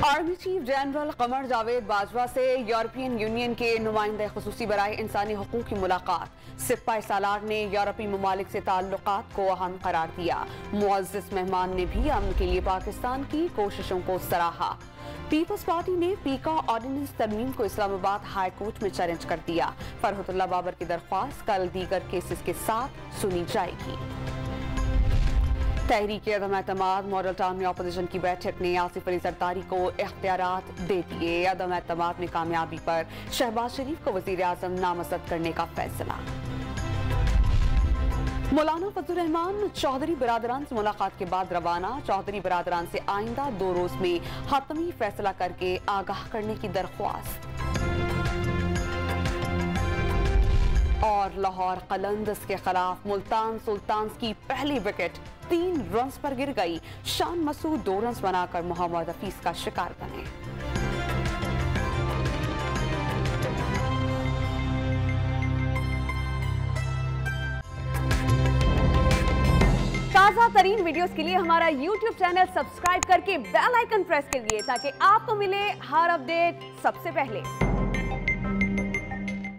Army chief general Qamar Javed Bajwa से European union के नुमाइंदे खुसूसी बराए इंसानी हकूक की मुलाकात। सिपाही सालार ने यूरोपीय ममालिक से ताल्लुकात को अहम करार दिया। मुअज़्ज़िज़ मेहमान ने भी अमन के लिए पाकिस्तान की कोशिशों को सराहा। पीपल्स पार्टी ने पीका ऑर्डिनेंस तरमीम को इस्लामाबाद हाई कोर्ट में चैलेंज कर दिया। फरहतुल्लाह बाबर की दरख्वास्त कल दीगर केसेस के साथ सुनी जाएगी। तहरीक अदम एतमाद मॉडल टाउन में अपोजिशन की बैठक ने आसिफ अली जरदारी को इख्तियारात दे दिए। अदम एतमाद में कामयाबी पर शहबाज शरीफ को वजीर आजम नामजद करने का फैसला। मौलाना फजल रहमान चौधरी बिरादरान से मुलाकात के बाद रवाना। चौधरी बिरादरान से आइंदा 2 रोज में हतमी फैसला करके आगाह करने की दरख्वास्त। और लाहौर कलंदर्स के खिलाफ मुल्तान सुल्तान्स की पहली विकेट 3 रन्स पर गिर गई। शान मसूद 2 रन्स बनाकर मोहम्मद हफीज का शिकार बने। ताज़ा तरीन वीडियोस के लिए हमारा YouTube चैनल सब्सक्राइब करके बेल आइकन प्रेस करिए ताकि आपको मिले हर अपडेट सबसे पहले।